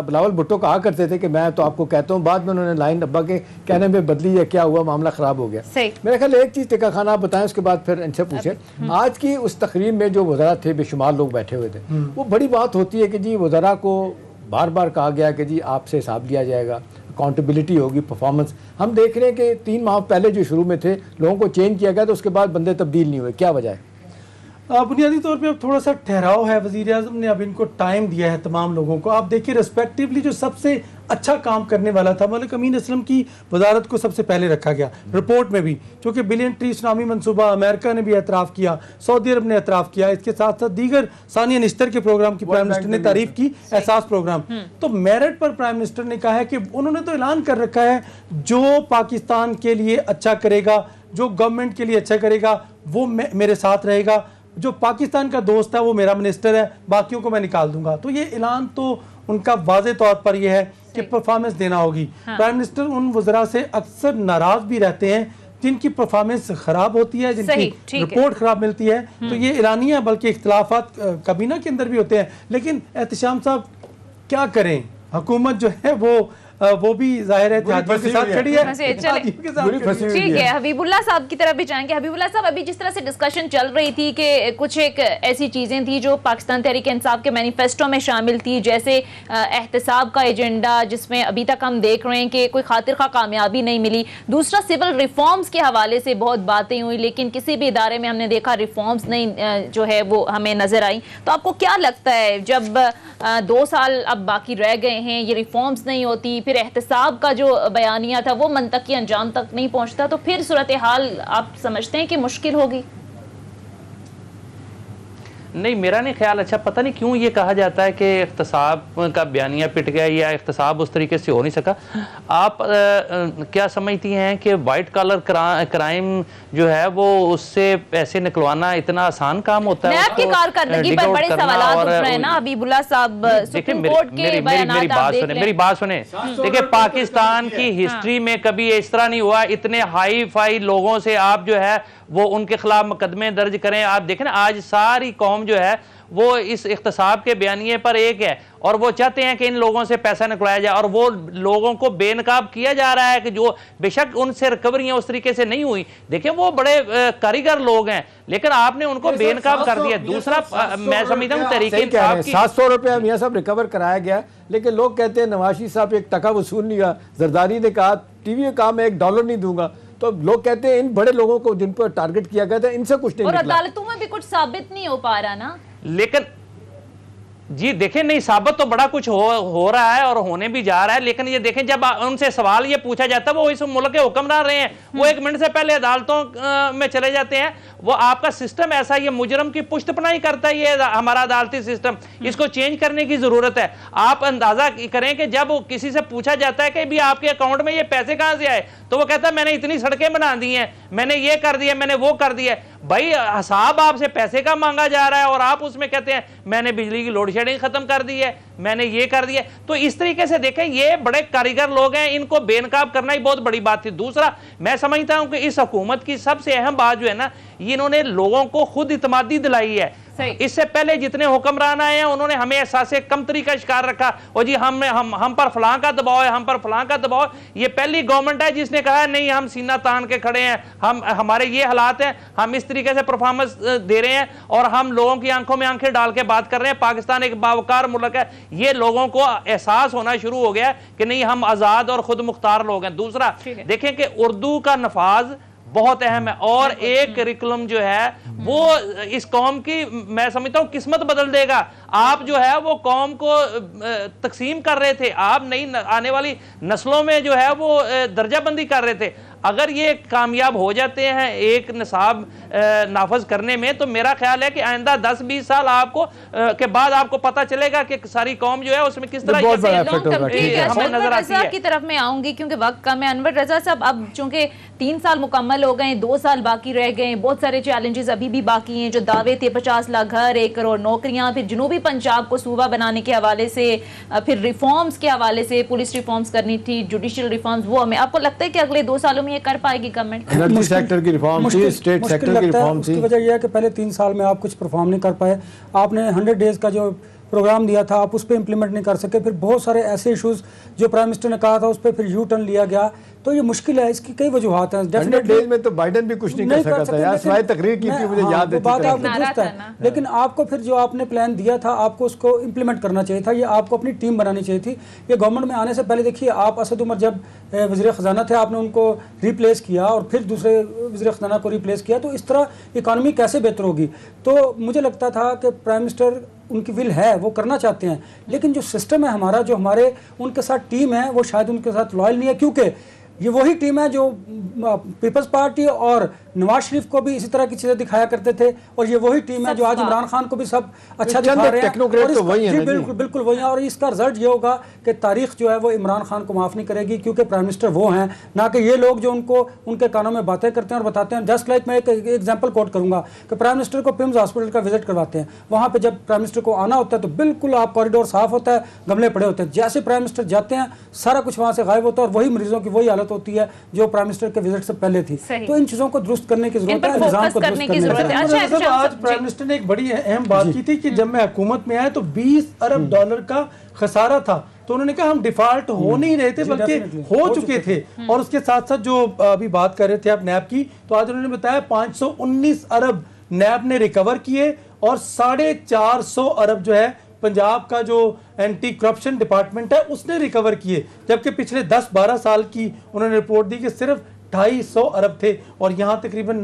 बिलावल भुट्टो कहा करते थे कि मैं तो आपको कहता हूँ, बाद में उन्होंने लाइन अब्बा के कहने में बदली है, क्या हुआ, मामला खराब हो गया। मेरा ख्याल एक चीज टिक्का खाना आप बताएं, उसके बाद फिर इनसे पूछे। आज की उस तकरीब में जो वज़रा थे, बेशुमार लोग बैठे हुए थे, वो बड़ी बात होती है कि जी वज़रा को बार बार कहा गया कि जी आपसे हिसाब लिया जाएगा, अकाउंटेबिलिटी होगी, परफॉर्मेंस। हम देख रहे हैं कि 3 माह पहले जो शुरू में थे लोगों को चेंज किया गया, तो उसके बाद बंदे तब्दील नहीं हुए, क्या वजह है? बुनियादी तौर पे अब थोड़ा सा ठहराव है। वज़ीर आज़म ने अब इनको टाइम दिया है तमाम लोगों को। आप देखिए रिस्पेक्टिवली जो सबसे अच्छा काम करने वाला था मलिक अमीन असलम की वजारत को सबसे पहले रखा गया रिपोर्ट में भी, क्योंकि बिलियन ट्री सुनामी मनसूबा अमेरिका ने भी एतराफ़ किया, सऊदी अरब ने एतराफ़ किया, इसके साथ साथ दीगर सानिया निश्तर के प्रोग्राम की प्राइम मिनिस्टर ने तारीफ की, एहसास प्रोग्राम। तो मेरिट पर प्राइम मिनिस्टर ने कहा है कि उन्होंने तो ऐलान कर रखा है जो पाकिस्तान के लिए अच्छा करेगा, जो गवर्नमेंट के लिए अच्छा करेगा वो मेरे साथ रहेगा, जो पाकिस्तान का दोस्त है वो मेरा मिनिस्टर है, बाकियों को मैं निकाल दूंगा। तो ये ऐलान तो उनका वाज़े तौर पर यह है कि परफॉर्मेंस देना होगी। प्राइम मिनिस्टर उन वज़रा से अक्सर नाराज भी रहते हैं जिनकी परफॉर्मेंस खराब होती है, जिनकी रिपोर्ट खराब मिलती है। तो ये ऐलानिया बल्कि इख्तलाफात काबीना के अंदर भी होते हैं। लेकिन एहतशाम साहब क्या करें, हुकूमत जो है वो भी जाहिर है के साथ खड़ी है। ठीक है, हबीबुल्लाह साहब की तरफ भी जाएंगे। हबीबुल्लाह साहब, अभी जिस तरह से डिस्कशन चल रही थी कि कुछ एक ऐसी चीज़ें थी जो पाकिस्तान तहरीक इंसाफ के मैनिफेस्टो में शामिल थी, जैसे एहतसाब का एजेंडा, जिसमें अभी तक हम देख रहे हैं कि कोई खातिर खा कामयाबी नहीं मिली। दूसरा, सिविल रिफॉर्म्स के हवाले से बहुत बातें हुई, लेकिन किसी भी इदारे में हमने देखा रिफॉर्म्स नहीं जो है वो हमें नजर आई। तो आपको क्या लगता है, जब 2 साल अब बाकी रह गए हैं, ये रिफॉर्म्स नहीं होती, फिर एहतसाब का जो बयानिया था वो मंतकी अंजाम तक नहीं पहुंचता, तो फिर सूरत हाल आप समझते हैं कि मुश्किल होगी? नहीं, मेरा नहीं ख्याल। अच्छा, पता नहीं क्यों ये कहा जाता है कि इख्तिसाब का बयानिया पिट गया या इख्तिसाब उस तरीके से हो नहीं सका। आप क्या समझती हैं कि वाइट कॉलर क्राइम जो है वो उससे पैसे निकलवाना इतना आसान काम होता है? आपकी कारकर्दगी पर बड़े सवाल उठ रहे हैं ना हबीबुल्लाह साहब। सुप्रीम कोर्ट के मेरी बात सुने। देखिए, पाकिस्तान की हिस्ट्री में कभी इस तरह नहीं हुआ, इतने हाई फाई लोगों से आप जो है वो उनके खिलाफ मुकदमे दर्ज करें। आप देखें ना, आज सारी कौम जो है वो इस इख्तिसाब के बयानिए पर एक है और वो चाहते हैं कि इन लोगों से पैसा निकलाया जाए, और वो लोगों को बेनकाब किया जा रहा है कि जो बेशक उनसे रिकवरियां उस तरीके से नहीं हुई। देखिए, वो बड़े कारीगर लोग हैं, लेकिन आपने उनको बेनकाब कर दिया। दूसरा, मैं समझता हूँ तरीके 700 रुपया मियां साहब रिकवर कराया गया, लेकिन लोग कहते हैं नवाज शरीफ साहब एक टका वसूल नहीं हुआ। जरदारी ने कहा टीवी में कहा मैं $1 नहीं दूंगा। तो लोग कहते हैं इन बड़े लोगों को जिन पर टारगेट किया गया था इनसे कुछ नहीं और निकला। अदालतों में भी कुछ साबित नहीं हो पा रहा ना। लेकिन जी देखें, नहीं साबित तो बड़ा कुछ हो रहा है और होने भी जा रहा है। लेकिन ये देखें, जब उनसे सवाल ये पूछा जाता है, वो इस मुल्क के हुक्मरान रहे हैं, वो 1 मिनट से पहले अदालतों में चले जाते हैं। वो आपका सिस्टम ऐसा, ये मुजरम की पुष्टपनाही करता है, ये हमारा अदालती सिस्टम, इसको चेंज करने की जरूरत है। आप अंदाजा करें कि जब किसी से पूछा जाता है कि भी आपके अकाउंट में ये पैसे कहां से आए, तो वो कहता है मैंने इतनी सड़कें बना दी हैं, मैंने ये कर दिया, मैंने वो कर दिया। भाई हिसाब आपसे पैसे का मांगा जा रहा है और आप उसमें कहते हैं मैंने बिजली की लोड शेडिंग खत्म कर दी है, मैंने ये कर दिया। तो इस तरीके से देखें, ये बड़े कारीगर लोग हैं, इनको बेनकाब करना ही बहुत बड़ी बात थी। दूसरा, मैं समझता हूं कि इस हुकूमत की सबसे अहम बात जो है ना, इन्होंने लोगों को खुद इत्मीदी दिलाई है। इससे पहले जितने हुक्मरान आए हैं उन्होंने हमें एहसास कमतरी का शिकार रखा, और जी हम पर फलां का दबाव है, हम पर फलां का दबाव। ये पहली गवर्नमेंट है जिसने कहा नहीं, हम सीना तान के खड़े हैं, हमारे ये हालात हैं, हम इस तरीके से परफॉर्मेंस दे रहे हैं और हम लोगों की आंखों में आंखें डाल के बात कर रहे हैं। पाकिस्तान एक बावकार मुल्क है, ये लोगों को एहसास होना शुरू हो गया कि नहीं, हम आजाद और खुद मुख्तार लोग हैं। दूसरा, देखें कि उर्दू का नफाज बहुत अहम है, और एक करिकुलम जो है वो इस कौम की, मैं समझता हूं, किस्मत बदल देगा। आप जो है वो कौम को तकसीम कर रहे थे, आप नई आने वाली नस्लों में जो है वो दर्जाबंदी कर रहे थे। अगर ये कामयाब हो जाते हैं एक निसाब नाफज करने में, तो मेरा ख्याल है कि आइंदा 10-20 साल आपको के बाद आपको पता चलेगा कि सारी कौम जो है उसमें किस तरह हमें नजर आती है। की तरफ मैं आऊंगी क्योंकि वक्त कम है। अनवर रजा साहब, अब चूंकि 3 साल मुकम्मल हो गए, 2 साल बाकी रह गए, बहुत सारे चैलेंजेस अभी भी बाकी हैं। जो दावे थे 50 लाख घर, 1 करोड़ नौकरियां, फिर जनूबी पंजाब को सूबा बनाने के हवाले से, फिर रिफॉर्म्स के हवाले से, पुलिस रिफॉर्म्स करनी थी, जुडिशियल रिफॉर्म्स, वो हमें आपको लगता है कि अगले 2 सालों में ये कर पाएगी गवर्नमेंट? एनर्जी सेक्टर की रिफॉर्म थी, स्टेट सेक्टर की रिफॉर्म थी। उसकी वजह यह है कि पहले 3 साल में आप कुछ परफॉर्म नहीं कर पाए। आपने 100 डेज का जो प्रोग्राम दिया था आप उस पर इम्प्लीमेंट नहीं कर सके। फिर बहुत सारे ऐसे इश्यूज जो प्राइम मिनिस्टर ने कहा था उस पर फिर यू टर्न लिया गया। तो ये मुश्किल है, इसकी कई वजूहत हैं। 100 डेज में तो बाइडेन भी कुछ नहीं कर सका था यार, सिवाय तकरीर की थी, मुझे याद है। बात आपको दुरुस्त है, लेकिन आपको फिर जो आपने प्लान दिया था आपको उसको इम्प्लीमेंट करना चाहिए था। ये आपको अपनी टीम बनानी चाहिए थी। ये गवर्नमेंट में आने से पहले देखिए, आप असद उमर जब वज़ीर ख़जाना थे आपने उनको रिप्लेस किया और फिर दूसरे वज़ीर ख़जाना को रिप्लेस किया, तो इस तरह इकानमी कैसे बेहतर होगी? तो मुझे लगता था कि प्राइम मिनिस्टर उनकी विल है, वो करना चाहते हैं, लेकिन जो सिस्टम है हमारा, जो हमारे उनके साथ टीम है, वो शायद उनके साथ लॉयल नहीं है। क्योंकि ये वही टीम है जो पीपल्स पार्टी और नवाज शरीफ को भी इसी तरह की चीज़ें दिखाया करते थे, और ये वही टीम है जो आज इमरान खान को भी सब अच्छा दिखा रहे हैं। तो वही है, बिल्कुल बिल्कुल वही है। और इसका रिजल्ट ये होगा कि तारीख जो है वो इमरान खान को माफ़ नहीं करेगी, क्योंकि प्राइम मिनिस्टर वो हैं, ना कि ये लोग जो उनको उनके कानों में बातें करते हैं और बताते हैं। जस्ट लाइक मैं एक एग्जाम्पल कोट करूँगा कि प्राइम मिनिस्टर को पिम्स हॉस्पिटल का विजिट करवाते हैं, वहाँ पर जब प्राइम मिनिस्टर को आना होता है तो बिल्कुल आप कॉरिडोर साफ होता है, गमले पड़े होते हैं। जैसे प्राइम मिनिस्टर जाते हैं सारा कुछ वहाँ से गायब होता है, और वही मरीजों की वही हालत होती है जो प्राइम मिनिस्टर के विजिट से पहले थी। तो इन चीज़ों को दुरुस्त करने की जरूरत है, निजाम को दुरुस्त करने की। आज प्राइम मिनिस्टर ने एक बड़ी अहम बात की थी कि जब मैं हुकूमत में आया तो 20 अरब डॉलर का खसारा था, तो उन्होंने कहा हम डिफॉल्ट हो नहीं रहे थे बल्कि हो चुके थे। और उसके साथ साथ जो अभी बात कर रहे थे आप नैब की, तो आज उन्होंने बताया 519 अरब नैब ने रिकवर किए और 450 अरब जो है पंजाब का जो एंटी करप्शन डिपार्टमेंट है उसने रिकवर किए, जबकि पिछले 10-12 साल की उन्होंने रिपोर्ट दी कि सिर्फ 250 अरब थे, और यहाँ तकरीबन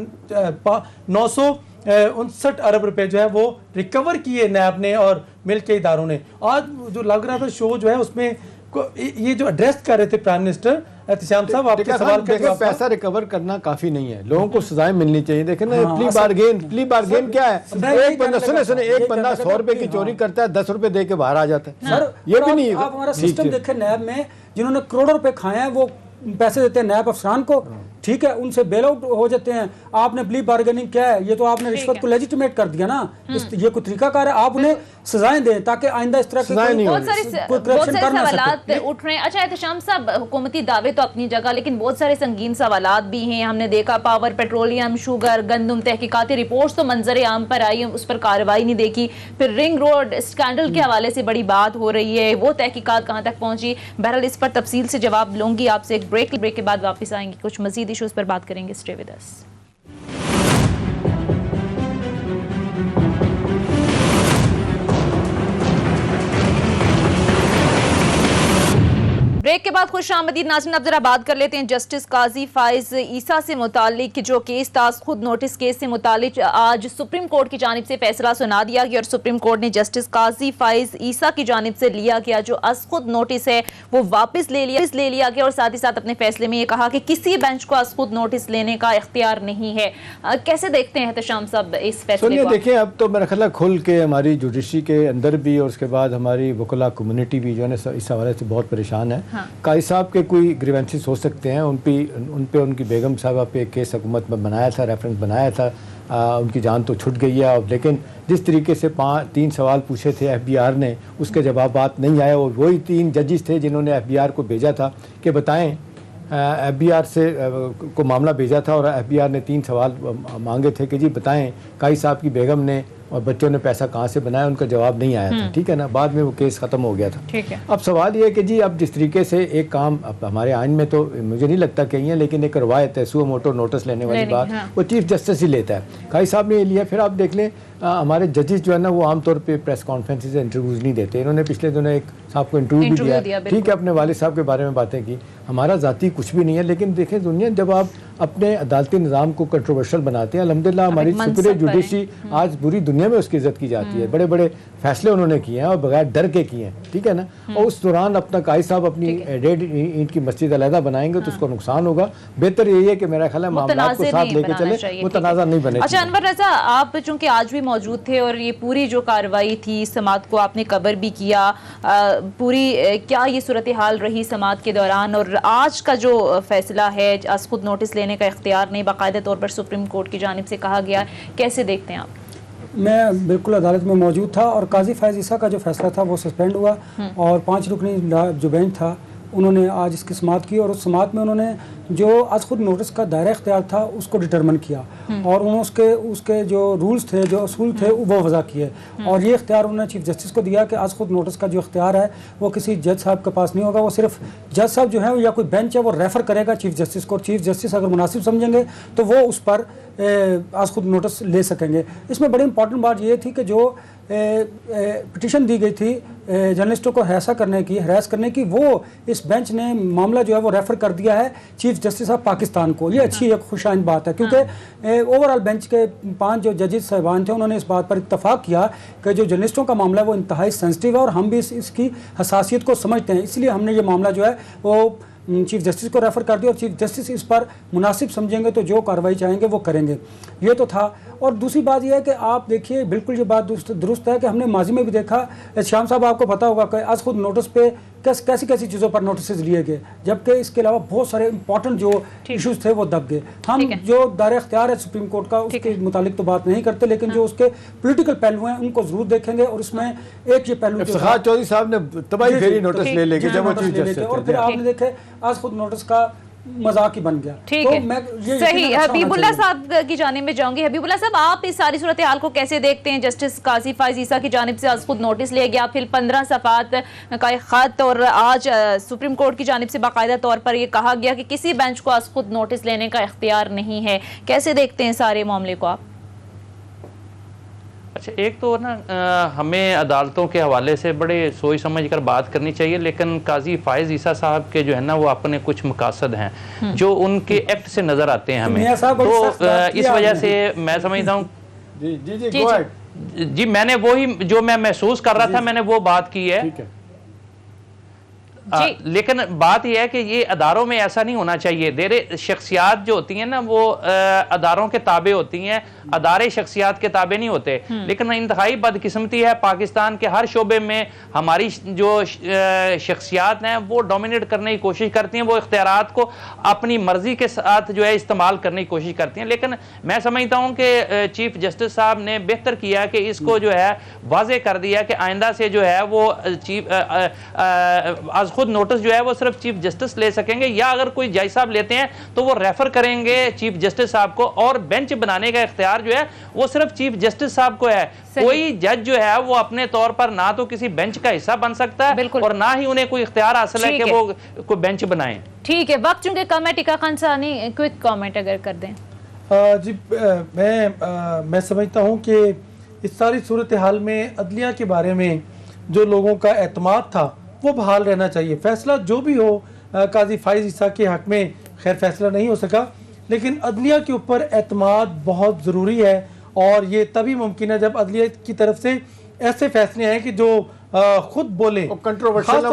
959 अरब रुपए जो है वो रिकवर किए नैब ने और मिल के इदारों ने। आज जो लग रहा था शो जो है उसमें ये जो एड्रेस कर रहे थे प्राइम मिनिस्टर एहतिशाम साहब, आपके सवाल का पैसा रिकवर करना काफी नहीं है, लोगों को सजाएं मिलनी चाहिए। देखें ना, प्ली बार्गेन क्या है? एक बंदा सुने एक बंदा 100 रुपए की चोरी करता है, 10 रुपए दे के बाहर आ जाता है। सर ये भी नहीं है। आप हमारा सिस्टम देखें, नैब में जिन्होंने करोड़ों रुपए खाए हैं वो पैसे देते हैं नैब अफसरान को, ठीक है, उनसे बेल आउट हो जाते हैं। आपने प्ली बार्गेनिंग क्या है? ये तो आपने रिश्वत को लेजिटिमेट कर दिया ना। ये कोई तरीकाकार है? आप उन्हें सजाएं दें ताकि आइंदा इस तरह के बहुत सारे सवालात उठ रहे हैं। अच्छा एहतिशाम साहब, हुकूमती दावे तो अपनी जगह, लेकिन बहुत सारे संगीन सवालात भी हैं। हमने देखा पावर, पेट्रोलियम, शुगर, गंदम, तहकीकाती रिपोर्ट्स तो मंजर आम पर आई, उस पर कार्रवाई नहीं देखी। फिर रिंग रोड स्कैंडल के हवाले से बड़ी बात हो रही है, वो तहकीकात कहाँ तक पहुंची? बहरहाल इस पर तफसील से जवाब लूंगी आपसे। एक ब्रेक के बाद वापस आएंगे, कुछ मजीद इशूज पर बात करेंगे। Stay with us. ब्रेक के बाद खुश आमदीद नाज़रीन। अब जरा बात कर लेते हैं जस्टिस काजी फाइज ईसा से मुतालिक जो केस था, खुद नोटिस केस से मुतालिक आज सुप्रीम कोर्ट की जानिब से फैसला सुना दिया गया, और सुप्रीम कोर्ट ने जस्टिस काजी फाइज ईसा की जानिब से लिया गया जो खुद नोटिस है वो वापस ले लिया गया, और साथ ही साथ अपने फैसले में ये कहा कि किसी बेंच को खुद नोटिस लेने का इख्तियार नहीं है। कैसे देखते हैं एहतिशाम साहब इस फैसले को? देखिए, अब तो मेरा ख्याल है खुल के हमारी जुडिशरी के अंदर भी और उसके बाद हमारी वकला कम्युनिटी भी जो है इस हवाले से बहुत परेशान है। काजी साहब के कोई ग्रीवेंसेस हो सकते हैं, उन पे उनकी बेगम साहबा पे केस हुकूमत में बनाया था, रेफरेंस बनाया था, उनकी जान तो छूट गई है। अब लेकिन जिस तरीके से 3 सवाल पूछे थे FBI ने, उसके जवाबात नहीं आए, और वही 3 जजेस थे जिन्होंने FBI को भेजा था कि बताएं, FBI से को मामला भेजा था और FBI ने 3 सवाल मांगे थे कि जी बताएं काजी साहब की बेगम ने और बच्चों ने पैसा कहाँ से बनाया, उनका जवाब नहीं आया था, ठीक है ना। बाद में वो केस ख़त्म हो गया था, ठीक है। अब सवाल ये है कि जी अब जिस तरीके से एक काम, अब हमारे आइन में तो मुझे नहीं लगता कहीं है, लेकिन एक रवायत है सुओ मोटो नोटिस लेने वाली बात, वो चीफ जस्टिस ही लेता है। काजी साहब ने ये लिया। फिर आप देख लें हमारे जजेस जो है ना वो आमतौर पे प्रेस कॉन्फ्रेंसेस से इंटरव्यूज़ नहीं देते। इन्होंने पिछले दिनों एक साहब को इंटरव्यू भी दिया, ठीक है, अपने वालिद साहब के बारे में बातें की। हमारा ज़ाती कुछ भी नहीं है, लेकिन देखें दुनिया जब आप अपने अदालती निज़ाम को कंट्रोवर्शियल बनाते हैं, अल्हम्दुलिल्लाह हमारी सुपीरियर जुडिशरी आज पूरी दुनिया में उसकी इज्जत की जाती है। बड़े बड़े फैसले उन्होंने किए हैं और बगैर डर के किए हैं, ठीक है ना। और उस दौरान अपना काजी साहब अपनी 1.5 ईंट की मस्जिद अलहदा बनाएंगे तो उसको नुकसान होगा। बेहतर यही है कि मेरा ख्याल है मामला को साथ लेके चले, मुतनाज़ा नहीं बने। अच्छा अनवर रज़ा, आप चूंकि आज भी मौजूद थे और ये पूरी जो कार्रवाई थी समात को आपने कवर भी किया, पूरी क्या ये सूरत हाल रही समात के दौरान, और आज का जो फैसला है खुद नोटिस लेने लेने का इख्तियार नहीं, बाकायदा तौर पर सुप्रीम कोर्ट की जानिब से कहा गया। कैसे देखते हैं आप? मैं बिल्कुल अदालत में मौजूद था और काजी फैज़ ईसा का जो फैसला था वो सस्पेंड हुआ और 5 रुकनी जो बेंच था उन्होंने आज इसकी समाअत की और उस समाअत में उन्होंने जो आज खुद नोटिस का दायरा इख्तियार था उसको डिटरमिन किया और उन्होंने उसके जो रूल्स थे, जो असूल थे वो वज़ा किए और ये इख्तियार उन्होंने चीफ जस्टिस को दिया कि आज खुद नोटिस का जो इख्तियार है वो किसी जज साहब के पास नहीं होगा, वो सिर्फ जज साहब जो है या कोई बेंच है वो रेफ़र करेगा चीफ जस्टिस को और चीफ जस्टिस अगर मुनासिब समझेंगे तो वो उस पर आज खुद नोटिस ले सकेंगे। इसमें बड़ी इंपॉर्टेंट बात ये थी कि जो पिटीशन दी गई थी जर्नलिस्टों को हरास करने की वो इस बेंच ने मामला जो है वो रेफ़र कर दिया है चीफ जस्टिस ऑफ पाकिस्तान को। ये अच्छी एक खुशाइन बात है क्योंकि ओवरऑल बेंच के 5 जो जजेस साहिबान थे उन्होंने इस बात पर इत्तफाक किया कि जो जर्नलिस्टों का मामला है वो इंतहाई सेंसिटिव है और हम भी इसकी हसासियत को समझते हैं, इसलिए हमने ये मामला जो है वो चीफ जस्टिस को रेफ़र कर दिया और चीफ जस्टिस इस पर मुनासिब समझेंगे तो जो कार्रवाई चाहेंगे वो करेंगे। ये तो था। और दूसरी बात यह है कि आप देखिए बिल्कुल ये बात दुरुस्त है कि हमने माजी में भी देखा, श्याम साहब आपको पता होगा कि आज खुद नोटिस पे कैसी चीज़ों पर नोटिस लिए गए, जबकि इसके अलावा बहुत सारे इंपॉर्टेंट जो इश्यूज थे वो दब गए। हम जो दायरा इख्तियार है सुप्रीम कोर्ट का उसके मुतालिक तो बात नहीं करते, लेकिन जो उसके पॉलिटिकल पहलू हैं उनको जरूर देखेंगे और इसमें एक ये पहलू चौधरी साहब ने तबाही फेरी नोटिस ले लेके जब वो चीफ जस्टिस थे और फिर आपने देखे आज खुद नोटिस का मजाक ही बन गया। ठीक है, सही। हबीबुल्ला साहब की जानिब में जाऊंगी। हबीबुल्ला साहब, आप इस सारी सूरत हाल को कैसे देखते हैं? जस्टिस काजी फैज़ ईसा की जानिब से आज खुद नोटिस लिया गया, फिर 15 सफ़ात का एक ख़त और आज सुप्रीम कोर्ट की जानिब से बाकायदा तौर पर यह कहा गया कि किसी बेंच को आज खुद नोटिस लेने का इख्तियार नहीं है। कैसे देखते हैं सारे मामले को आप? अच्छा, एक तो ना हमें अदालतों के हवाले से बड़े सोच समझ कर बात करनी चाहिए, लेकिन काजी फैज़ ईसा साहब के जो है ना वो अपने कुछ मकासद हैं जो उनके एक्ट से नज़र आते हैं हमें, तो इस वजह से मैं समझता हूँ जी मैंने वही जो मैं महसूस कर रहा था मैंने वो बात की है। लेकिन बात यह है कि ये अदारों में ऐसा नहीं होना चाहिए। देरे शख्सियात जो होती हैं ना वो अदारों के ताबे होती हैं, अदारे शख्सियात के ताबे नहीं होते। लेकिन इंतहाई बदकिस्मती है, पाकिस्तान के हर शोबे में हमारी जो शख्सियात हैं वो डोमिनेट करने की कोशिश करती हैं, वो इख्तियारात को अपनी मर्जी के साथ जो है इस्तेमाल करने की कोशिश करती हैं। लेकिन मैं समझता हूँ कि चीफ जस्टिस साहब ने बेहतर किया कि इसको जो है वाज़े कर दिया कि आइंदा से जो है वो चीफ खुद नोटिस जो है वो सिर्फ चीफ जस्टिस ले सकेंगे, या अगर कोई जज साहब लेते हैं तो वो रेफर करेंगे चीफ जस्टिस साहब को, और बेंच बनाने का इख्तियार जो है वो सिर्फ चीफ जस्टिस साहब को है। कोई जज जो है वो अपने तौर पर ना तो किसी बेंच का हिस्सा बन सकता है और ना ही उन्हें कोई इख्तियार हासिल है कि वो कोई बेंच बनाएं। ठीक है, वक्त चूंकि कम है, टीका खान सानी क्विक कमेंट अगर कर दें। जी मैं समझता हूँ कि इस सारी सूरत हाल में अदलिया के बारे में जो लोगों का एतमाद था वो बहाल रहना चाहिए। फैसला जो भी हो, काजी फैज़ ईसा के हक़ में खैर फैसला नहीं हो सका, लेकिन अदलिया के ऊपर एतमाद बहुत ज़रूरी है और ये तभी मुमकिन है जब अदलिया की तरफ से ऐसे फैसले आए कि जो खुद बोले, कंट्रोवर्शियल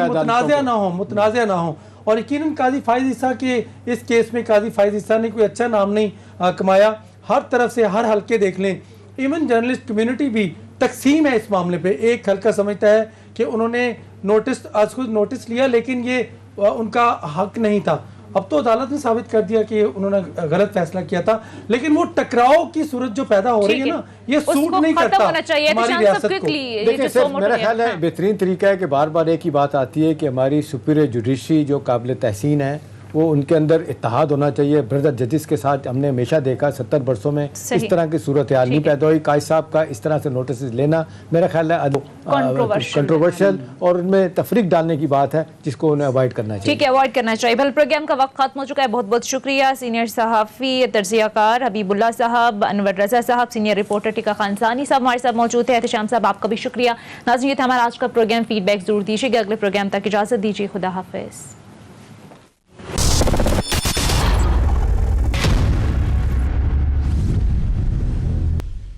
मुतनाज़ा ना हो। और यकीनन काजी फैज़ ईसा के इस केस में काजी फैज़ ईसा ने कोई अच्छा नाम नहीं कमाया। हर तरफ से हर हल्के देख लें, इवन जर्नलिस्ट कम्युनिटी भी तकसीम है इस मामले पे। एक हल्का समझता है कि उन्होंने आज खुद नोटिस लिया लेकिन ये उनका हक नहीं था। अब तो अदालत ने साबित कर दिया कि उन्होंने गलत फैसला किया था, लेकिन वो टकराव की सूरत जो पैदा हो रही है ना, ये सूट नहीं करता हमारी रियासत को। देखिए सर, मेरा ख्याल है बेहतरीन तरीका है कि बार बार एक ही बात आती है कि हमारी सुपीरियर जुडिशरी जो काबिल तहसीन है वो उनके अंदर इत्तेहाद होना चाहिए। ब्रदर जजेस के साथ हमने हमेशा देखा 70 वर्षों में इस तरह की सूरत हाल नहीं पैदा हुई। काजी साहब का इस तरह से नोटिस लेना मेरा ख्याल है कंट्रोवर्शियल और उनमें तफरीक डालने की बात है जिसको उन्हें अवॉइड करना चाहिए। ठीक है, अवॉइड करना चाहिए। भले प्रोग्राम का वक्त खत्म हो चुका है। बहुत बहुत शुक्रिया सीनियर सहाफ़ी तर्जियाकार हबीबुल्ला साहब, अनवर रजा साहब, सीनियर रिपोर्टर टीका खान सानी साहब हमारे साथ मौजूद थे। एहतशाम साहब आपका भी शुक्रिया। नाज़रीन, ये था हमारा आज का प्रोग्राम। फीडबैक जरूर दीजिएगा। अगले प्रोग्राम तक इजाज़त दीजिए। खुदा हाफिज़।